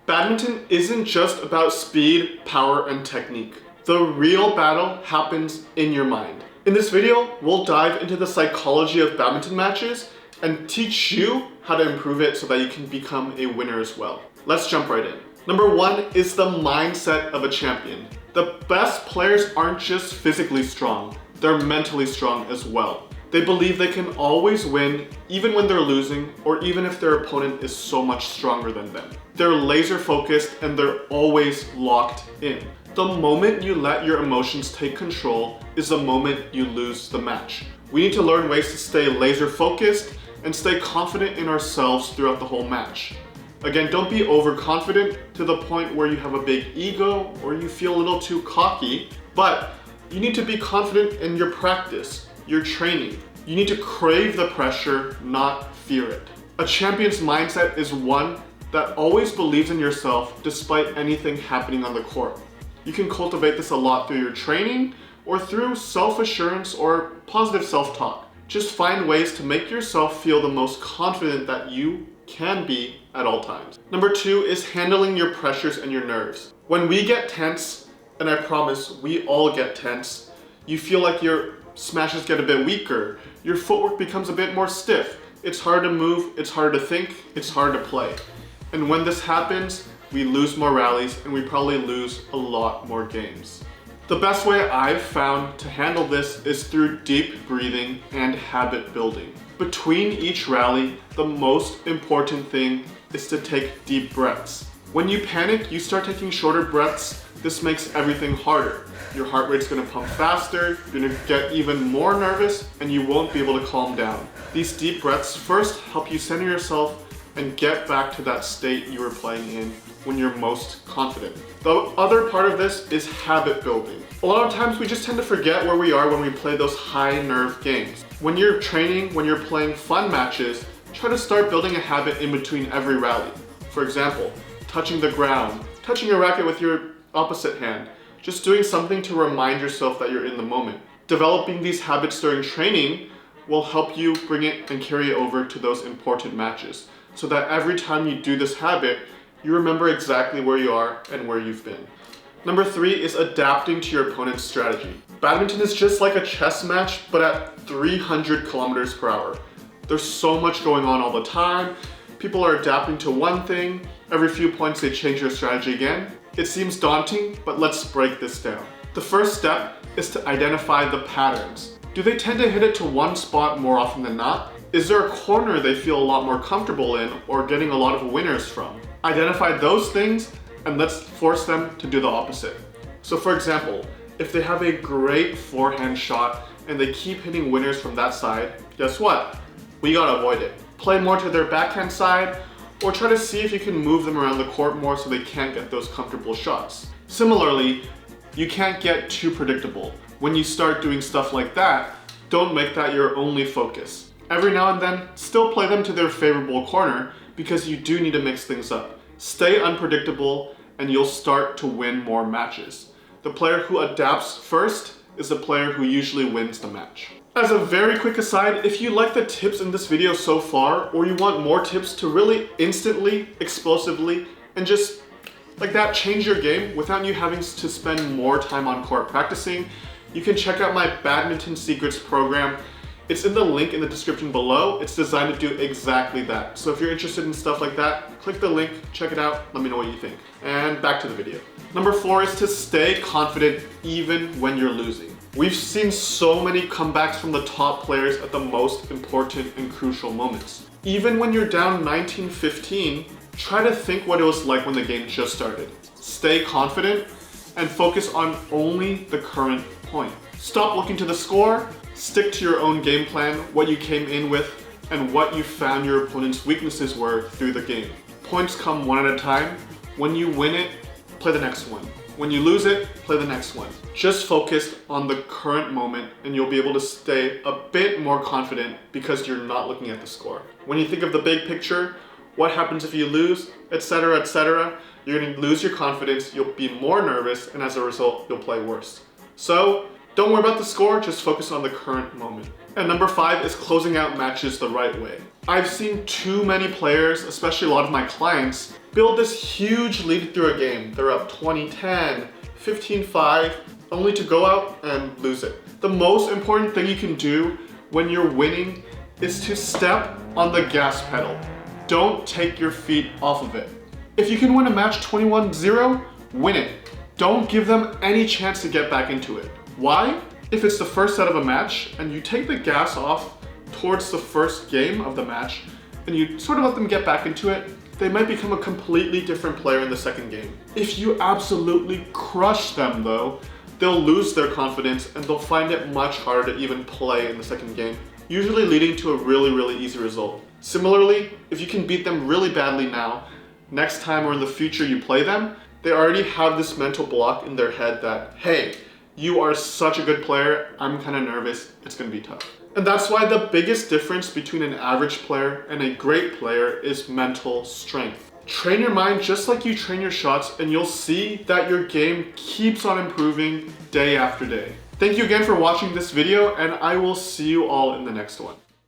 Badminton isn't just about speed, power, and technique. The real battle happens in your mind. In this video, we'll dive into the psychology of badminton matches and teach you how to improve it so that you can become a winner as well. Let's jump right in. Number one is the mindset of a champion. The best players aren't just physically strong, they're mentally strong as well. They believe they can always win even when they're losing or even if their opponent is so much stronger than them. They're laser focused and they're always locked in. The moment you let your emotions take control is the moment you lose the match. We need to learn ways to stay laser focused and stay confident in ourselves throughout the whole match. Again, don't be overconfident to the point where you have a big ego or you feel a little too cocky, but you need to be confident in your practice, your training. You need to crave the pressure, not fear it. A champion's mindset is one that always believes in yourself despite anything happening on the court. You can cultivate this a lot through your training or through self-assurance or positive self-talk. Just find ways to make yourself feel the most confident that you can be at all times. Number two is handling your pressures and your nerves. When we get tense, and I promise we all get tense, you feel like your smashes get a bit weaker, your footwork becomes a bit more stiff. It's hard to move, it's hard to think, it's hard to play. And when this happens, we lose more rallies and we probably lose a lot more games. The best way I've found to handle this is through deep breathing and habit building. Between each rally, the most important thing is to take deep breaths. When you panic, you start taking shorter breaths. This makes everything harder. Your heart rate's gonna pump faster, you're gonna get even more nervous, and you won't be able to calm down. These deep breaths first help you center yourself and get back to that state you were playing in when you're most confident. The other part of this is habit building. A lot of times we just tend to forget where we are when we play those high nerve games. When you're training, when you're playing fun matches, try to start building a habit in between every rally. For example, touching the ground, touching your racket with your opposite hand, just doing something to remind yourself that you're in the moment. Developing these habits during training will help you bring it and carry it over to those important matches, so that every time you do this habit, you remember exactly where you are and where you've been. Number three is adapting to your opponent's strategy. Badminton is just like a chess match, but at 300 kilometers per hour. There's so much going on all the time. People are adapting to one thing. Every few points they change their strategy again. It seems daunting, but let's break this down. The first step is to identify the patterns. Do they tend to hit it to one spot more often than not? Is there a corner they feel a lot more comfortable in or getting a lot of winners from? Identify those things and let's force them to do the opposite. So for example, if they have a great forehand shot and they keep hitting winners from that side, guess what? We gotta avoid it. Play more to their backhand side or try to see if you can move them around the court more so they can't get those comfortable shots. Similarly, you can't get too predictable. When you start doing stuff like that, don't make that your only focus. Every now and then, still play them to their favorable corner because you do need to mix things up. Stay unpredictable and you'll start to win more matches. The player who adapts first is the player who usually wins the match. As a very quick aside, if you like the tips in this video so far, or you want more tips to really instantly, explosively, and just like that change your game without you having to spend more time on court practicing, you can check out my Badminton Secrets program. It's in the link in the description below. It's designed to do exactly that. So if you're interested in stuff like that, click the link, check it out, let me know what you think. And back to the video. Number four is to stay confident even when you're losing. We've seen so many comebacks from the top players at the most important and crucial moments. Even when you're down 19-15, try to think what it was like when the game just started. Stay confident and focus on only the current point. Stop looking to the score, stick to your own game plan, what you came in with, and what you found your opponent's weaknesses were through the game. Points come one at a time. When you win it, play the next one. When you lose it, play the next one. Just focus on the current moment and you'll be able to stay a bit more confident because you're not looking at the score. When you think of the big picture, what happens if you lose, etc., you're going to lose your confidence, you'll be more nervous, and as a result, you'll play worse. So, don't worry about the score, just focus on the current moment. And number five is closing out matches the right way. I've seen too many players, especially a lot of my clients, build this huge lead through a game. They're up 20-10, 15-5, only to go out and lose it. The most important thing you can do when you're winning is to step on the gas pedal. Don't take your feet off of it. If you can win a match 21-0, win it. Don't give them any chance to get back into it. Why? If it's the first set of a match and you take the gas off towards the first game of the match and you sort of let them get back into it, they might become a completely different player in the second game. If you absolutely crush them though, they'll lose their confidence and they'll find it much harder to even play in the second game, usually leading to a really easy result. Similarly, if you can beat them really badly now, next time or in the future you play them, they already have this mental block in their head that, hey, you are such a good player, I'm kind of nervous, it's gonna be tough. And that's why the biggest difference between an average player and a great player is mental strength. Train your mind just like you train your shots and you'll see that your game keeps on improving day after day. Thank you again for watching this video and I will see you all in the next one.